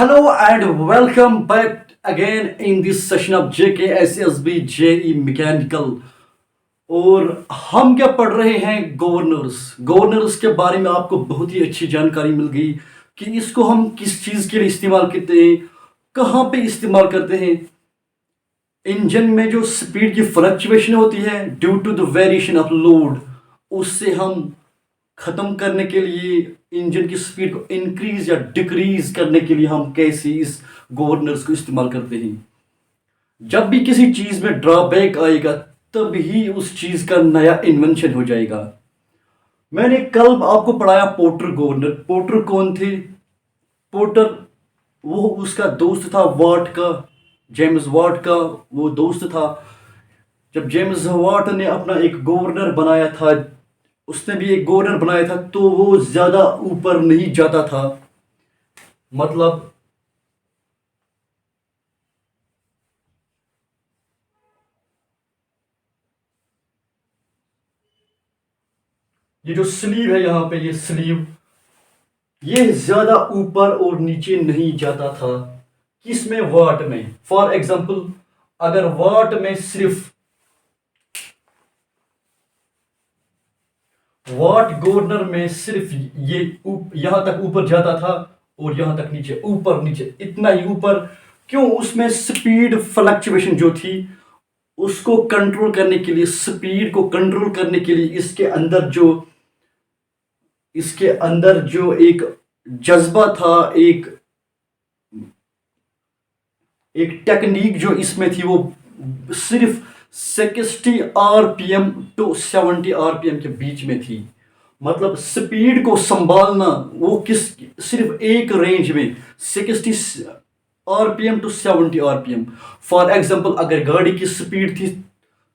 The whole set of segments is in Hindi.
Hello and welcome back again in this session of JKSSB JE Mechanical। और हम क्या पढ़ रहे हैं, गवर्नर्स के बारे में आपको बहुत ही अच्छी जानकारी मिल गई कि इसको हम किस चीज़ के लिए इस्तेमाल करते हैं, कहाँ पे इस्तेमाल करते हैं। इंजन में जो स्पीड की फ्लक्चुएशन होती है due to the variation of load, उससे हम ख़त्म करने के लिए इंजन की स्पीड को इंक्रीज या डिक्रीज करने के लिए हम कैसे इस गवर्नर्स को इस्तेमाल करते हैं। जब भी किसी चीज़ में ड्रॉबैक आएगा तब ही उस चीज़ का नया इन्वेंशन हो जाएगा। मैंने कल आपको पढ़ाया पोर्टर गवर्नर। पोर्टर कौन थे? पोर्टर वो उसका दोस्त था वाट का, जेम्स वाट का वो दोस्त था। जब जेम्स वाट ने अपना एक गवर्नर बनाया था, उसने भी एक गवर्नर बनाया था, तो वो ज़्यादा ऊपर नहीं जाता था। मतलब ये जो स्लीव है, यहाँ पे ये स्लीव, ये ज़्यादा ऊपर और नीचे नहीं जाता था। किसमें? वाट में। फॉर एग्जाम्पल, अगर वाट में सिर्फ वाट गवर्नर में सिर्फ ये यहां तक ऊपर जाता था और यहां तक नीचे, ऊपर नीचे, इतना ही ऊपर। क्यों? उसमें स्पीड फ्लक्चुएशन जो थी उसको कंट्रोल करने के लिए, स्पीड को कंट्रोल करने के लिए इसके अंदर जो एक जज्बा था, एक टेक्निक जो इसमें थी, वो सिर्फ 60 आरपीएम टू 70 आरपीएम के बीच में थी। मतलब स्पीड को संभालना वो सिर्फ एक रेंज में 60 RPM to 70 RPM. For example, अगर गाड़ी की स्पीड थी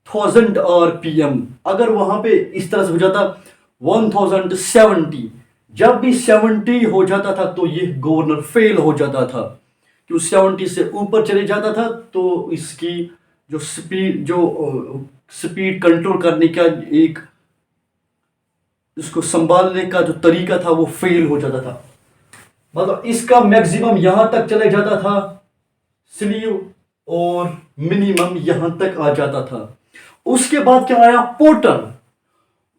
1000 आरपीएम, अगर वहां पे इस तरह से हो जाता 1070, जब भी 70 हो जाता था तो ये गवर्नर फेल हो जाता था। क्यों? 70 से ऊपर चले जाता था तो इसकी जो स्पीड कंट्रोल करने का एक इसको संभालने का जो तरीका था वो फेल हो जाता था। मतलब इसका मैक्सिमम यहां तक चले जाता था स्लीव, और मिनिमम यहां तक आ जाता था। उसके बाद क्या आया? पोर्टर।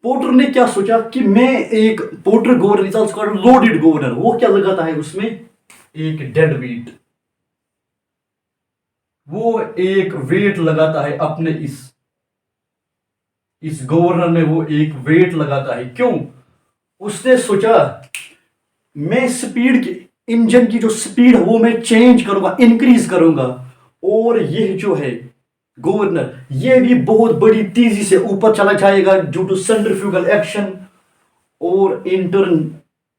पोर्टर ने क्या सोचा कि मैं एक पोर्टर गवर्नर, लोडेड गवर्नर, वो क्या लगाता है उसमें? एक डेड वेट। वो एक वेट लगाता है अपने इस गवर्नर में, वो एक वेट लगाता है। क्यों? उसने सोचा मैं स्पीड की, इंजन की जो स्पीड है वो मैं चेंज करूंगा, इंक्रीज करूंगा, और ये जो है गवर्नर, ये भी बहुत बड़ी तेजी से ऊपर चला जाएगा ड्यू टू सेंट्रीफ्यूगल एक्शन। और इंटर्न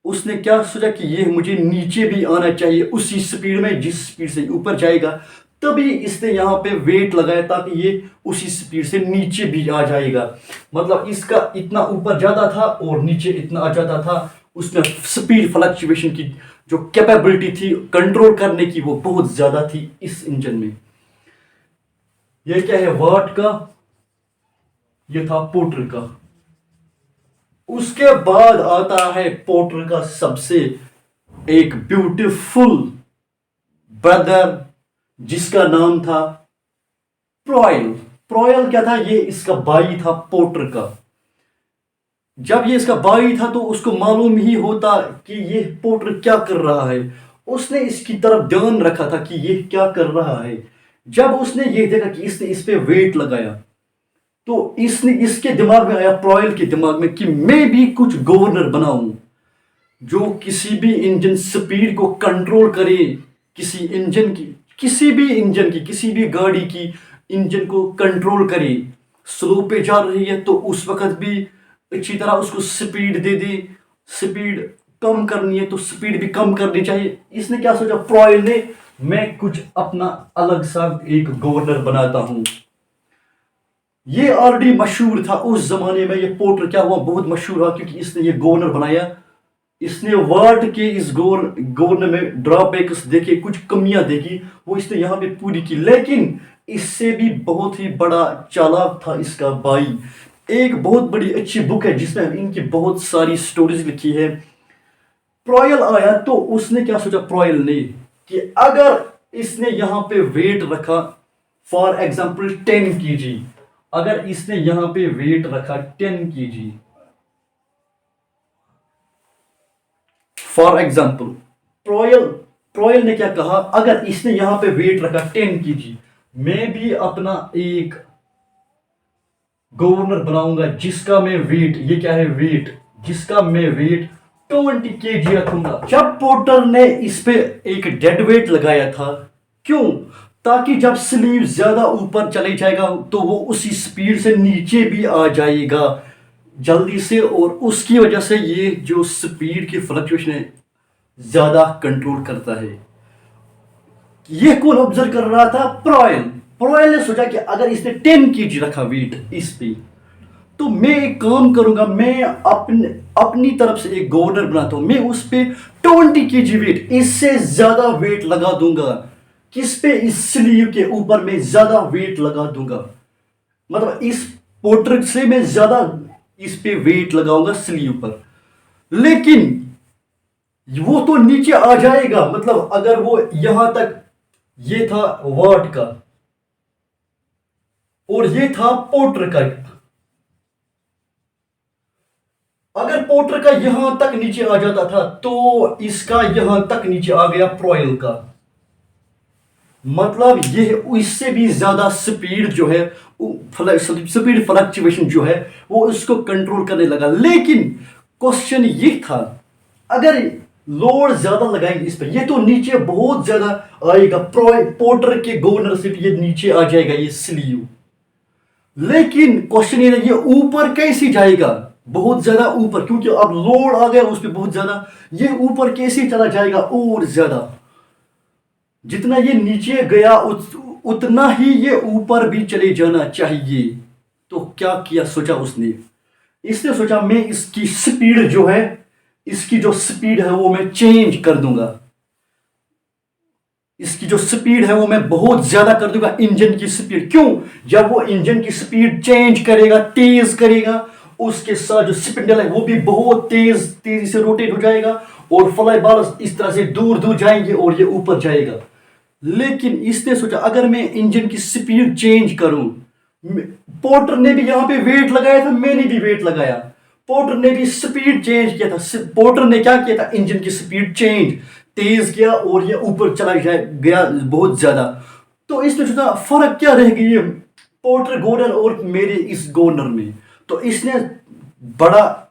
उसने क्या सोचा कि ये मुझे नीचे भी आना चाहिए उसी स्पीड में जिस स्पीड से ऊपर जाएगा। तभी इसने यहाँ पे वेट लगाया ताकि ये उसी स्पीड से नीचे भी आ जाएगा। मतलब इसका इतना ऊपर जाता था और नीचे इतना आ जाता था। उसमें स्पीड फ्लक्चुएशन की जो कैपेबिलिटी थी कंट्रोल करने की, वो बहुत ज्यादा थी इस इंजन में। ये क्या है? वाट का, ये था पोर्टर का। उसके बाद आता है पोर्टर का सबसे एक ब्यूटीफुल ब्रदर, जिसका नाम था प्रॉयल। प्रॉयल क्या था? ये इसका भाई था पोर्टर का। जब ये इसका भाई था तो उसको मालूम ही होता कि ये पोर्टर क्या कर रहा है। उसने इसकी तरफ ध्यान रखा था कि ये क्या कर रहा है। जब उसने ये देखा कि इसने इस पे वेट लगाया, तो इसके दिमाग में आया, प्रॉयल के दिमाग में, कि मैं भी कुछ गवर्नर बनाऊं जो किसी भी इंजन स्पीड को कंट्रोल करे। किसी भी गाड़ी की इंजन को कंट्रोल करे। स्लो पे जा रही है तो उस वक्त भी अच्छी तरह उसको स्पीड दे दे। स्पीड कम करनी है तो स्पीड भी कम करनी चाहिए। इसने क्या सोचा प्रॉयल ने? मैं कुछ अपना अलग सा एक गवर्नर बनाता हूं। ये ऑलरेडी मशहूर था उस जमाने में। ये पोर्टर क्या हुआ? बहुत मशहूर हुआ क्योंकि इसने ये गवर्नर बनाया। इसने वाट के इस गवर्नर में ड्रॉबैक्स देखे, कुछ कमियां देखी, वो इसने यहां पे पूरी की। लेकिन इससे भी बहुत ही बड़ा चालाक था इसका भाई। एक बहुत बड़ी अच्छी बुक है जिसमें इनकी बहुत सारी स्टोरीज लिखी है। प्रॉयल आया तो उसने क्या सोचा प्रॉयल ने कि अगर इसने यहां पे वेट रखा फॉर एग्जाम्पल 10 kg, अगर इसने यहां पे वेट रखा 10 kg, फॉर एग्जाम्पल ट्रोयल ट्रोयल ने क्या कहा, अगर इसने यहां पे वेट रखा 10 kg, मैं भी अपना एक गवर्नर बनाऊंगा जिसका मैं वेट, ये क्या है वेट, जिसका मैं वेट 20 kg रखूंगा। जब पोर्टर ने इस पे एक डेड वेट लगाया था, क्यों, ताकि जब स्लीव ज्यादा ऊपर चले जाएगा तो वो उसी स्पीड से नीचे भी आ जाएगा जल्दी से, और उसकी वजह से ये जो स्पीड की फ्लक्चुएशन है ज्यादा कंट्रोल करता है। ये कौन ऑब्जर्व कर रहा था, प्रोयल। प्रोयल ने सोचा कि अगर इसने 10 kg रखा वेट इस पे, तो मैं एक काम करूंगा, मैं अपनी तरफ से एक गवर्नर बनाता हूं, मैं उस पे 20 kg वेट, इससे ज्यादा वेट लगा दूंगा। किस पे, इस स्लीव के ऊपर मैं ज्यादा वेट लगा दूंगा, मतलब इस पोर्टर से मैं ज्यादा इस पे वेट लगाऊंगा स्लीव पर। लेकिन वो तो नीचे आ जाएगा, मतलब अगर वो यहां तक, ये था वाट का और ये था पोर्टर का, अगर पोर्टर का यहां तक नीचे आ जाता था तो इसका यहां तक नीचे आ गया प्रोयल का, मतलब ये इससे भी ज्यादा स्पीड जो है, स्पीड फ्लक्चुएशन जो है वो इसको कंट्रोल करने लगा। लेकिन क्वेश्चन ये था, अगर लोड ज्यादा लगाएंगे इस पर, ये तो नीचे बहुत ज्यादा आएगा, पोर्टर के गवर्नर से भी ये नीचे आ जाएगा ये स्लीव। लेकिन क्वेश्चन ये ऊपर कैसे जाएगा, बहुत ज्यादा ऊपर, क्योंकि अब लोड आ गया उस पर बहुत ज्यादा, ये ऊपर कैसे चला जाएगा और ज्यादा, जितना ये नीचे गया उतना ही ये ऊपर भी चले जाना चाहिए। तो क्या किया, सोचा इसने सोचा मैं इसकी स्पीड जो है, इसकी जो स्पीड है वो मैं चेंज कर दूंगा, इसकी जो स्पीड है वो मैं बहुत ज्यादा कर दूंगा, इंजन की स्पीड। क्यों, जब वो इंजन की स्पीड चेंज करेगा, तेज करेगा, उसके साथ जो स्पिंडल है वो भी बहुत तेजी से रोटेट हो जाएगा, और फ्लाई बाल्स इस तरह से दूर दूर जाएंगे और ये ऊपर जाएगा। लेकिन इसने सोचा अगर मैं इंजन की स्पीड चेंज करूं, पोर्टर ने भी यहां पे वेट लगाया था, मैंने भी वेट लगाया, पोर्टर ने भी स्पीड चेंज किया था, पोर्टर ने क्या किया था, इंजन की स्पीड चेंज, तेज किया और ये ऊपर चला गया बहुत ज्यादा। तो इसने सोचा फर्क क्या रह गई है पोर्टर गवर्नर और मेरे इस गवर्नर में। तो इसने बड़ा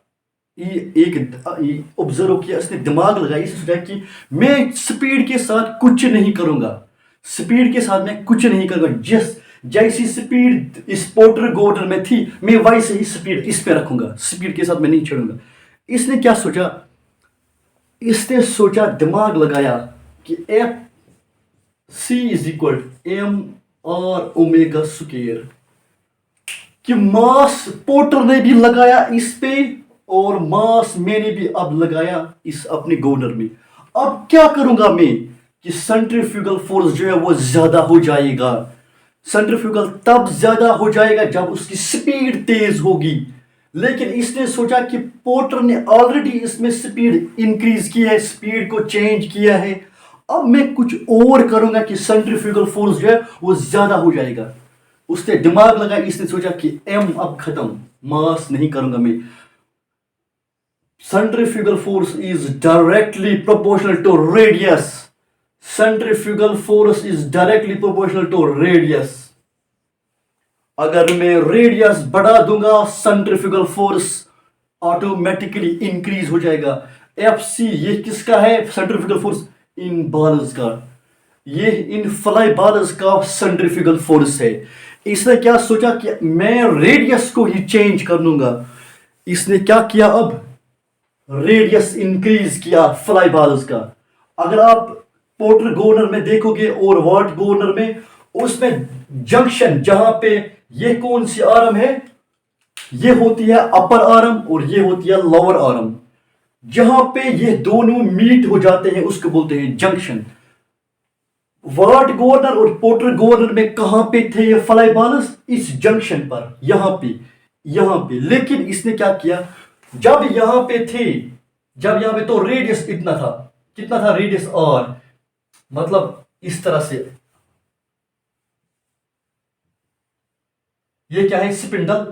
एक ऑब्जर्व किया, इसने दिमाग लगाया, इसने सोचा कि मैं स्पीड के साथ कुछ नहीं करूंगा, स्पीड के साथ मैं कुछ नहीं करूंगा, जैसी स्पीड इस पोर्टर गवर्नर में थी मैं वैसे ही स्पीड इस पे रखूंगा, स्पीड के साथ मैं नहीं छोड़ूंगा। इसने क्या सोचा, इसने सोचा दिमाग लगाया कि F C is equal M R omega square, कि मास पोर्टर ने भी लगाया इस पे और मास मैंने भी अब लगाया इस अपने गवर्नर में। अब क्या करूंगा मैं कि सेंट्रीफ्यूगल फोर्स जो है वो ज्यादा हो जाएगा, सेंट्रीफ्यूगल तब ज्यादा हो जाएगा जब उसकी स्पीड तेज होगी। लेकिन इसने सोचा कि पोर्टर ने ऑलरेडी इसमें स्पीड इंक्रीज की है, स्पीड को चेंज किया है, अब मैं कुछ और करूंगा कि सेंट्रीफ्यूगल फोर्स जो है वो ज्यादा हो जाएगा। उसने दिमाग लगाया, इसने सोचा कि एम अब खत्म, मास नहीं करूंगा मैं, centrifugal force is directly proportional to radius, centrifugal force is directly proportional to radius. अगर मैं रेडियस बढ़ा दूंगा सेंट्रीफ्यूगल फोर्स ऑटोमेटिकली इंक्रीज हो जाएगा। एफ सी ये किसका है, सेंट्रीफ्यूगल फोर्स इन बाल्स का, ये इन फ्लाई बाल्स का सेंट्रीफ्यूगल फोर्स है। इसने क्या सोचा कि मैं रेडियस को ही चेंज कर लूंगा। इसने क्या किया, अब रेडियस इंक्रीज किया फ्लाई बाल्स का। अगर आप पोर्टर गवर्नर में देखोगे और वाट गवर्नर में, उसमें जंक्शन जहां पे ये कौन सी आर्म है, ये होती है अपर आर्म और ये होती है लोअर आर्म, जहां पे ये दोनों मीट हो जाते हैं उसको बोलते हैं जंक्शन। वाट गवर्नर और पोर्टर गवर्नर में कहां पे थे ये फ्लाई बाल्स, इस जंक्शन पर, यहां पे। लेकिन इसने क्या किया, जब यहां पे थे, जब यहां पे तो रेडियस इतना था, कितना था रेडियस आर, मतलब इस तरह से। ये क्या है? स्पिंडल।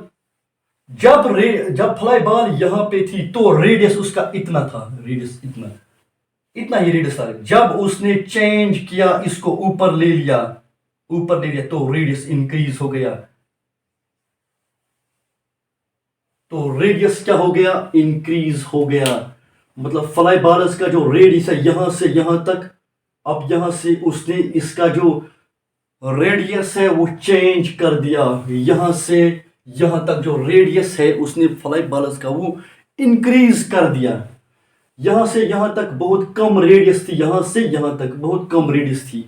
जब फ्लाई बॉल यहां पे थी तो रेडियस उसका इतना था, रेडियस इतना, इतना ही रेडियस था। जब उसने चेंज किया, इसको ऊपर ले लिया, ऊपर ले लिया, तो रेडियस इंक्रीज हो गया। तो रेडियस क्या हो गया? इंक्रीज हो गया। मतलब फ्लाई बॉलर्स का जो रेडियस है यहां से यहां तक, अब यहां से उसने इसका जो रेडियस है वो चेंज कर दिया। यहां से यहां तक जो रेडियस है उसने फ्लाई बॉलर्स का वो इंक्रीज कर दिया। यहां से यहां तक बहुत कम रेडियस थी, यहां से यहां तक बहुत कम रेडियस थी।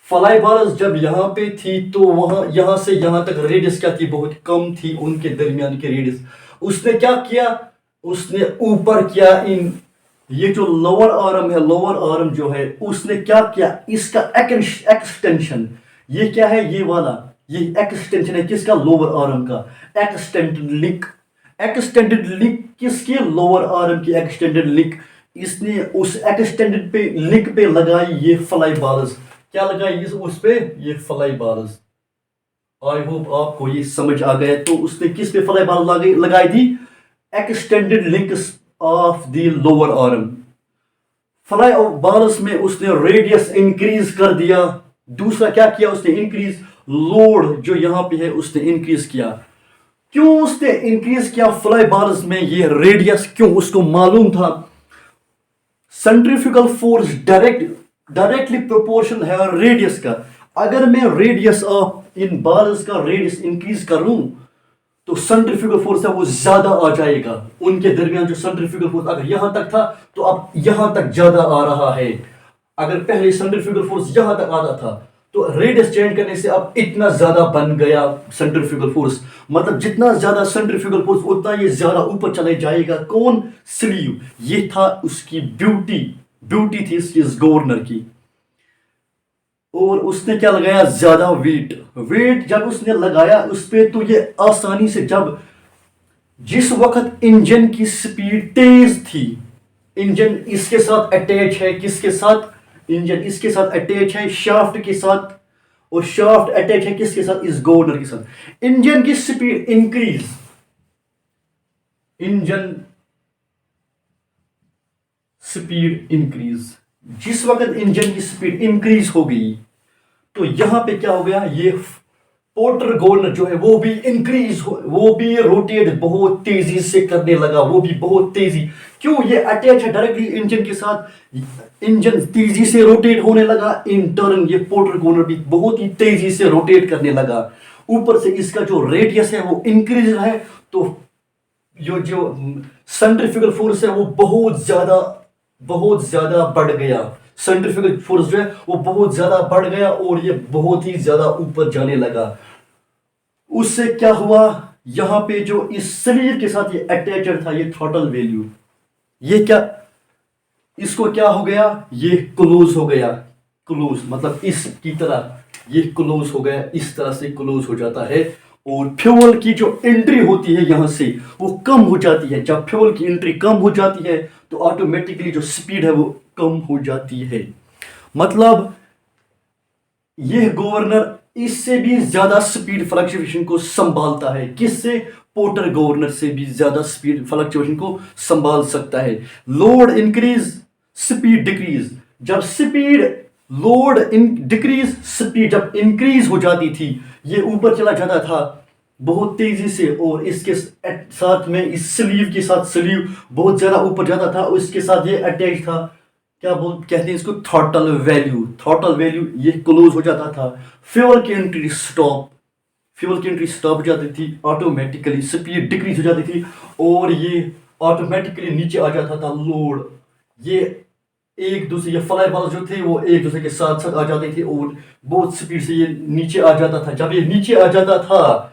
फ्लाई बॉलर्स जब यहां पे थी तो वहां यहां से यहां तक रेडियस क्या थी? बहुत कम थी, उनके दरमियान की रेडियस। उसने क्या किया? उसने ऊपर किया इन, ये जो लोअर आर्म है, लोअर आर्म जो है उसने क्या किया? इसका एक्सटेंशन। ये क्या है? ये वाला, ये एक्सटेंशन है किसका? लोअर आर्म का। एक्सटेंडेड लिंक, एक्सटेंडेड लिंक किसकी? लोअर आर्म की एक्सटेंडेड लिंक। इसने उस एक्सटेंडेड पे लिंक पे लगाई ये फ्लाई बाल्स। क्या लगाई उस पे? ये फ्लाई बाल्स। आई होप आपको ये समझ आ गया। तो उसने किस पे फ्लाई बाल लगाई थी? Extended links of the lower arm. Fly balls में उसने रेडियस इंक्रीज कर दिया। दूसरा क्या किया उसने? इंक्रीज लोड जो यहां पे है उसने इंक्रीज किया। क्यों उसने इंक्रीज किया फ्लाई बाल्स में ये रेडियस? क्यों? उसको मालूम था सेंट्रीफ्यूगल फोर्स डायरेक्टली प्रोपोर्शनल है रेडियस का। अगर मैं रेडियस ऑफ इन बाल्स का रेडियस इंक्रीज करूं तो सेंट्रीफ्यूगल फोर्स है वो ज्यादा आ जाएगा। उनके दरमियान जो सेंट्रीफ्यूगल फोर्स अगर यहां तक था तो अब यहां तक ज्यादा आ रहा है। अगर पहले सेंट्रीफ्यूगल फोर्स यहां तक आता था तो रेडियस चेंज करने से अब इतना ज्यादा बन गया सेंट्रीफ्यूगल फोर्स। मतलब जितना ज्यादा सेंट्रीफ्यूगल फोर्स उतना ये ज्यादा ऊपर चले जाएगा। कौन? स्लीव। ये था उसकी ब्यूटी, ब्यूटी थी इसकी, इस गवर्नर की। और उसने क्या लगाया? ज्यादा वेट। वेट जब उसने लगाया उस पे तो ये आसानी से, जब जिस वक्त इंजन की स्पीड तेज थी, इंजन इसके साथ अटैच है, किसके साथ? इंजन इसके साथ अटैच है शाफ्ट के साथ, और शाफ्ट अटैच है किसके साथ? इस गवर्नर के साथ। इंजन की speed increase, engine speed increase, जिस वक्त इंजन की स्पीड इंक्रीज हो गई तो यहां पे क्या हो गया? ये पोर्टर गवर्नर जो है वो भी इंक्रीज हो, वो भी रोटेट बहुत तेजी से करने लगा, वो भी बहुत तेजी। क्यों? ये अटैच है डायरेक्टली इंजन के साथ, इंजन तेजी से रोटेट होने लगा। इन टर्न ये पोर्टर गवर्नर भी बहुत ही तेजी से रोटेट करने लगा। ऊपर से इसका जो रेडियस है वो इंक्रीज है, तो जो सेंट्रीफ्यूगल फोर्स है वो बहुत ज्यादा बढ़ गया। सेंट्रीफ्यूगल फोर्स जो है वो बहुत ज्यादा बढ़ गया और ये बहुत ही ज्यादा ऊपर जाने लगा। उससे क्या हुआ? यहां पे जो इस शरीर के साथ ये अटैचड था, ये थ्रॉटल वैल्यू, ये क्या, इसको क्या हो गया? ये क्लोज हो गया। क्लोज मतलब इसकी तरह ये क्लोज हो गया, इस तरह से क्लोज हो जाता है। और फ्यूल की जो एंट्री होती है यहां से वो कम हो जाती है। जब फ्यूल की एंट्री कम हो जाती है तो ऑटोमेटिकली जो स्पीड है वो कम हो जाती है। मतलब यह गवर्नर इससे भी ज्यादा स्पीड फ्लक्चुएशन को संभालता है। किससे? पोर्टर गवर्नर से भी ज्यादा स्पीड फ्लक्चुएशन को संभाल सकता है। Load increase, speed decrease. जब speed, load in decrease, speed जब इंक्रीज हो जाती थी, ये ऊपर चला जाता था बहुत तेजी से, और इसके साथ में इस स्लीव के साथ, स्लीव बहुत ज्यादा ऊपर जाता था और इसके साथ ये अटैच था। क्या कहते हैं इसको? Throttle value. थ्रॉटल वैल्यू ये क्लोज हो जाता था। फ्यूल की एंट्री स्टॉप, फ्यूल की एंट्री स्टॉप हो जाती थी, ऑटोमेटिकली स्पीड डिक्रीज हो जाती थी और ये ऑटोमेटिकली नीचे आ जाता था लोड। ये एक दूसरे, ये फ्लाई बॉल जो थे वो एक दूसरे के साथ साथ आ जाते थे और बहुत स्पीड से ये नीचे आ जाता था। जब ये नीचे आ जाता था,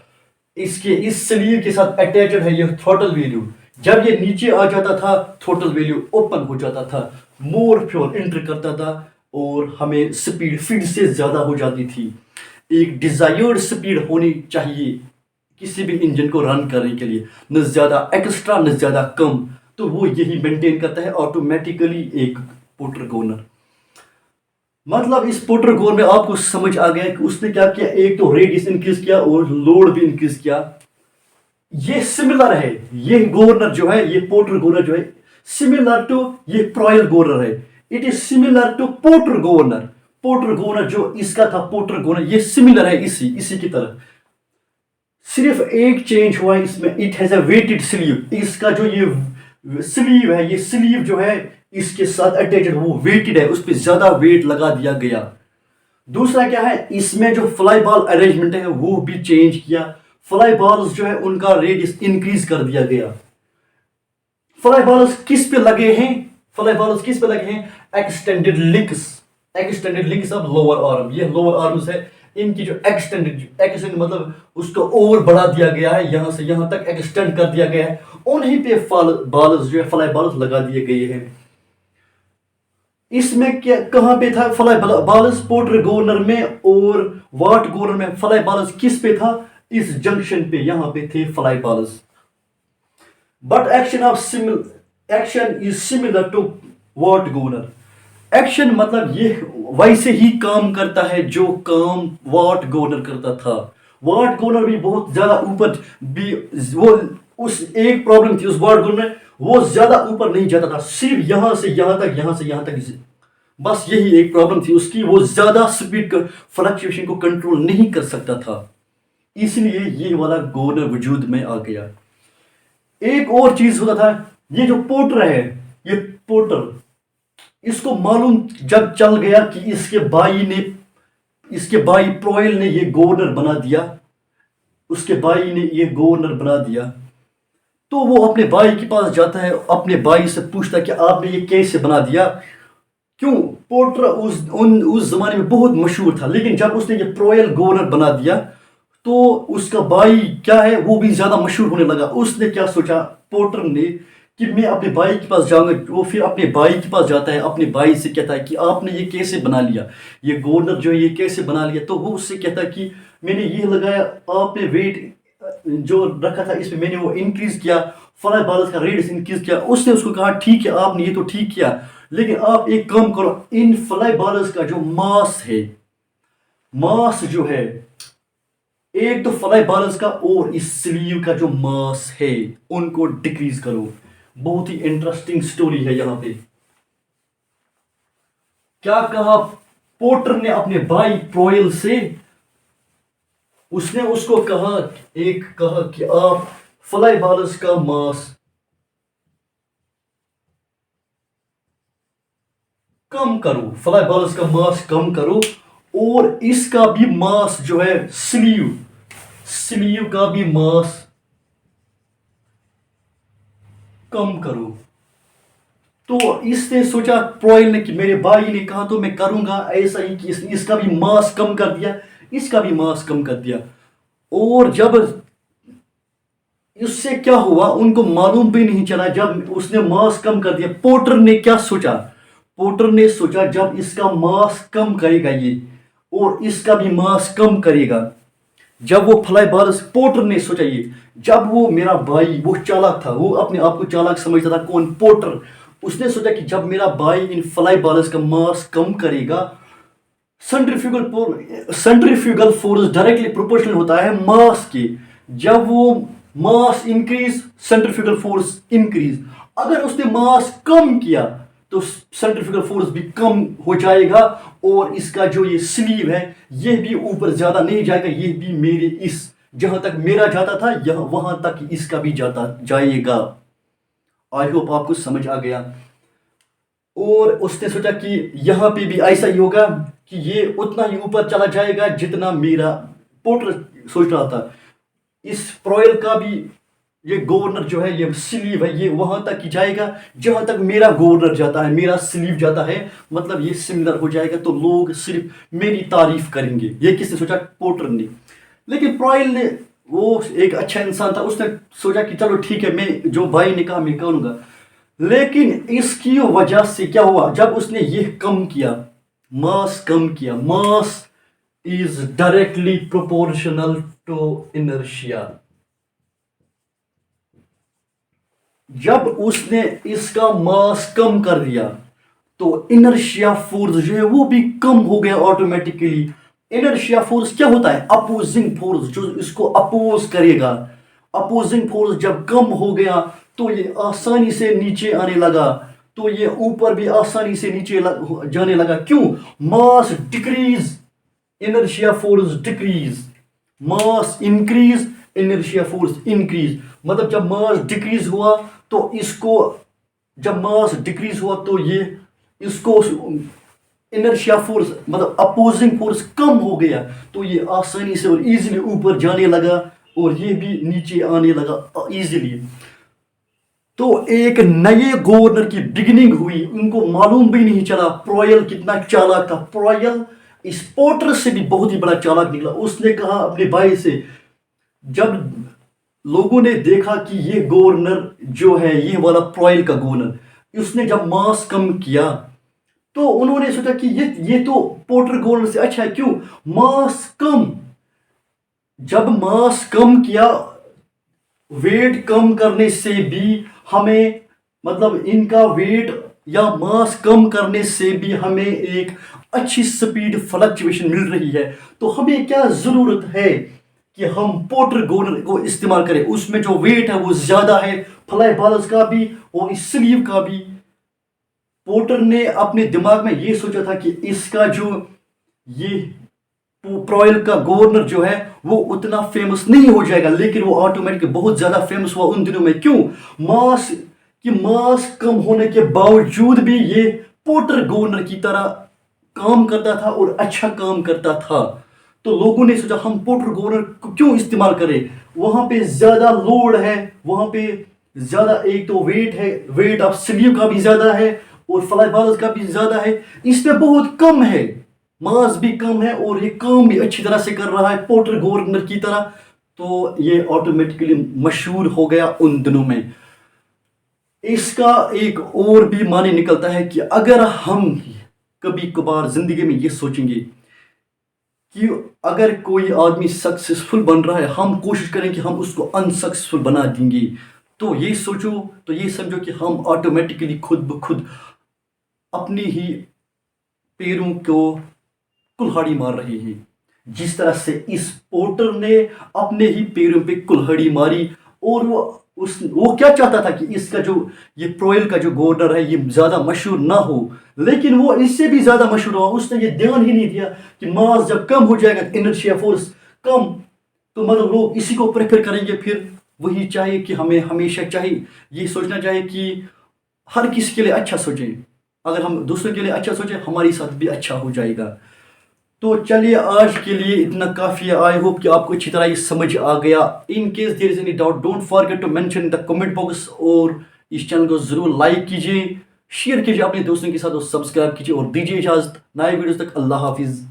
इसके इस शरीर के साथ अटैचड है ये थ्रॉटल वैल्यू। जब ये नीचे आ जाता था थ्रॉटल वैल्यू ओपन हो जाता था, मोर फ्यूल एंटर करता था और हमें स्पीड फिर से ज्यादा हो जाती थी। एक डिजायर्ड स्पीड होनी चाहिए किसी भी इंजन को रन करने के लिए, न ज्यादा एक्स्ट्रा न ज्यादा कम। तो वो यही मेंटेन करता है ऑटोमेटिकली एक पोर्टर गवर्नर। मतलब इस पोर्टर गोर में आपको समझ आ गया कि उसने क्या किया, एक तो रेडियस इंक्रीज किया और लोड भी इंक्रीज किया। ये सिमिलर है, ये गवर्नर जो है, ये पोर्टर गवर्नर जो है, सिमिलर टू ये प्रॉयल गवर्नर है। It is similar to Porter governor. Porter governor जो इसका था, पोर्टर गवर्नर, ये सिमिलर है इसी इसी की तरह। सिर्फ एक चेंज हुआ है इसमें, it has a weighted sleeve. इसका जो ये स्लीव है, ये स्लीव जो है इसके साथ अटैच्ड, वो वेटेड है, उस पर ज्यादा वेट लगा दिया गया। दूसरा क्या है, इसमें जो फ्लाई बॉल अरेंजमेंट है वो भी चेंज किया। फ्लाई बॉल्स जो है उनका रेडियस इंक्रीज कर दिया गया। फ्लाई बॉल्स किस पे लगे हैं, फ्लाई बॉल्स किस पे लगे हैं, extended links. Extended links of lower arm, ये लोअर आर्म्स है, इनकी जो एक्सटेंड मतलब उसको और बढ़ा दिया गया है, यहां से यहां तक एक्सटेंड कर दिया गया है। उन्हीं पे बॉल्स जो है, फ्लाई बॉल्स लगा दिए गए हैं। इसमें क्या कहां पे था फ्लाई बॉल्स, पोर्टर गवर्नर में और वाट गवर्नर में फ्लाई बॉल्स किस पे था, इस जंक्शन पे यहां पे थे fly balls. But action is similar to Watt governor. Action मतलब ये वैसे ही काम करता है जो काम वाट गवर्नर करता था। वाट गवर्नर भी बहुत ज्यादा ऊपर भी, वो उस एक प्रॉब्लम थी उस वाट गवर्नर, वो ज्यादा ऊपर नहीं जाता था, सिर्फ यहां से यहां तक, यहां से यहां तक, बस यही एक प्रॉब्लम थी उसकी, वो ज्यादा स्पीड फ्लक्चुएशन को कंट्रोल नहीं कर सकता था, इसलिए ये वाला गवर्नर वजूद में आ गया। एक और चीज होता था, ये जो पोर्टर है, ये पोर्टर, इसको मालूम जब चल गया कि इसके भाई प्रोयल ने ये गवर्नर बना दिया, उसके भाई ने ये गवर्नर बना दिया, तो वो अपने भाई के पास जाता है, अपने भाई से पूछता है कि आपने ये कैसे बना दिया। क्यों, पोर्टर उस जमाने में बहुत मशहूर था, लेकिन जब उसने ये प्रोयल गवर्नर बना दिया तो उसका भाई क्या है, वो भी ज्यादा मशहूर होने लगा। उसने क्या सोचा पोर्टर ने कि मैं अपने भाई के पास जाऊंगा। वो फिर अपने भाई के पास जाता है, अपने भाई से कहता है कि आपने ये कैसे बना लिया, ये गवर्नर जो है ये कैसे बना लिया। तो वो उससे कहता है कि मैंने ये लगाया, आपने वेट जो रखा था इसमें मैंने वो इंक्रीज किया, फ्लाई बॉल्स का रेडियस इंक्रीज किया। उसने उसको कहा ठीक है, आपने ये तो ठीक किया, लेकिन आप एक काम करो, इन फ्लाई बॉल्स का जो मास है, मास जो है, एक तो फ्लाई बॉल्स का और इस स्लीव का जो मास है उनको डिक्रीज करो। बहुत ही इंटरेस्टिंग स्टोरी है यहां पे। क्या कहा पोर्टर ने अपने भाई प्रोयल से, उसने उसको कहा, एक कहा कि आप फ्लाई बॉल्स का मास कम करो, फ्लाई बॉल्स का मास कम करो, और इसका भी मास जो है स्लीव का भी मास कम करो। तो इसने सोचा प्रोयल ने कि मेरे भाई ने कहा तो मैं करूंगा ऐसा ही, कि इसने इसका भी मास कम कर दिया, इसका भी मास कम कर दिया। और जब इससे क्या हुआ उनको मालूम भी नहीं चला, जब उसने मास कम कर दिया। पोर्टर ने क्या सोचा, पोर्टर ने सोचा जब इसका मास कम करेगा ये और इसका भी मास कम करेगा, जब वो फ्लाई बॉल्स, पोर्टर ने सोचा ये, जब वो मेरा भाई, वो चालाक था, वो अपने आप को चालाक समझता था, कौन, पोर्टर। उसने सोचा कि जब मेरा भाई इन फ्लाई बॉल्स का मास कम करेगा, सेंट्रीफ्यूगल फोर्स डायरेक्टली प्रोपोर्शनल होता है मास के। जब वो मास इंक्रीज, सेंट्रीफ्यूगल फोर्स इंक्रीज। अगर उसने मास कम किया तो सेंट्रीफ्यूगल फोर्स भी कम हो जाएगा, और इसका जो ये स्लीव है ये भी ऊपर ज्यादा नहीं जाएगा, ये भी मेरे इस, जहां तक मेरा जाता था यहां वहां तक इसका भी जाता जाएगा। आई होप आपको समझ आ गया। और उसने सोचा कि यहां पे भी ऐसा ही होगा कि ये उतना ही ऊपर चला जाएगा जितना मेरा, पोर्टर सोच रहा था। इस प्रॉयल का भी ये गवर्नर जो है, ये स्लीव है, ये वहां तक ही जाएगा जहां तक मेरा गवर्नर जाता है, मेरा स्लीव जाता है, मतलब ये सिमिलर हो जाएगा, तो लोग सिर्फ मेरी तारीफ करेंगे। ये किसने सोचा, पोर्टर ने। लेकिन प्रॉयल ने, वो एक अच्छा इंसान था, उसने सोचा कि चलो ठीक है, मैं जो भाई ने कहा मैं करूंगा। लेकिन इसकी वजह से क्या हुआ, जब उसने ये कम किया, मास कम किया, mass is directly proportional to inertia. जब उसने इसका मास कम कर दिया तो इनर्शिया फोर्स जो है वो भी कम हो गया ऑटोमेटिकली। इनर्शिया फोर्स क्या होता है? अपोजिंग फोर्स जो इसको अपोज करेगा। अपोजिंग फोर्स जब कम हो गया तो ये आसानी से नीचे आने लगा, तो ये ऊपर भी आसानी से नीचे जाने लगा। क्यों? Mass decrease, inertia force decrease. Mass increase, inertia force increase. मतलब जब मास डिक्रीज हुआ तो इसको, जब मास डिक्रीज हुआ तो ये इसको इनर्शिया फोर्स मतलब अपोजिंग फोर्स कम हो गया, तो ये आसानी से और इजीली ऊपर जाने लगा और ये भी नीचे आने लगा इजीली। तो एक नए गवर्नर की बिगिनिंग हुई। उनको मालूम भी नहीं चला प्रॉयल कितना चालाक था। प्रॉयल इस पोर्टर से भी बहुत ही बड़ा चालाक निकला। उसने कहा अपने भाई से, जब लोगों ने देखा कि ये गवर्नर जो है ये वाला प्रॉयल का गवर्नर, उसने जब मास कम किया तो उन्होंने सोचा कि ये तो पोर्टर गवर्नर से अच्छा है। क्यों? मास कम। जब मास कम किया, वेट कम करने से भी हमें, मतलब इनका वेट या मास कम करने से भी हमें एक अच्छी स्पीड फ्लक्चुएशन मिल रही है। तो हमें क्या जरूरत है कि हम पोर्टर गवर्नर को इस्तेमाल करें। उसमें जो वेट है वो ज्यादा है, फ्लाई बालर्स का भी और इस स्लीव का भी। पोर्टर ने अपने दिमाग में ये सोचा था कि इसका जो ये प्रॉयल का गवर्नर जो है वो उतना फेमस नहीं हो जाएगा, लेकिन वो ऑटोमेटिक बहुत ज्यादा फेमस हुआ उन दिनों में। क्यों? मास कम होने के बावजूद भी ये पोर्टर गवर्नर की तरह काम करता था और अच्छा काम करता था। तो लोगों ने सोचा हम पोर्टर गवर्नर को क्यों इस्तेमाल करें। वहां पे ज्यादा लोड है, वहां पे ज्यादा, एक तो वेट है, वेट ऑफ स्लीव का भी ज्यादा है और फ्लाई बालर्स का भी ज्यादा है। इसमें बहुत कम है, मास भी कम है और ये काम भी अच्छी तरह से कर रहा है पोर्टर गवर्नर की तरह। तो ये ऑटोमेटिकली मशहूर हो गया उन दिनों में। इसका एक और भी माने निकलता है कि अगर हम कभी कभार जिंदगी में ये सोचेंगे कि अगर कोई आदमी सक्सेसफुल बन रहा है, हम कोशिश करें कि हम उसको अनसक्सेसफुल बना देंगे, तो ये सोचो, तो ये समझो कि हम ऑटोमेटिकली खुद ब खुद अपनी ही पैरों को कुल्हाड़ी मार रहे हैं। जिस तरह से इस पोर्टर ने अपने ही पैरों पे कुल्हाड़ी मारी। और वो क्या चाहता था कि इसका जो ये प्रॉयल का जो गवर्नर है ये ज्यादा मशहूर ना हो, लेकिन वो इससे भी ज्यादा मशहूर हुआ। उसने ये ध्यान ही नहीं दिया कि मास जब कम हो जाएगा, इनर्शिया फोर्स कम, तो मतलब लोग इसी को प्रेफर करेंगे। फिर वही चाहिए कि हमें हमेशा चाहिए ये सोचना चाहिए कि हर किसी के लिए अच्छा सोचें। अगर हम दूसरों के लिए अच्छा सोचें, हमारे साथ भी अच्छा हो जाएगा। तो चलिए आज के लिए इतना काफ़ी है। आई होप कि आपको अच्छी तरह ये समझ आ गया। In case there is any doubt, don't forget to mention in the comment box. और इस चैनल को जरूर लाइक कीजिए, शेयर कीजिए अपने दोस्तों के साथ और सब्सक्राइब कीजिए। और दीजिए इजाजत, नए वीडियोस तक। अल्लाह हाफिज़।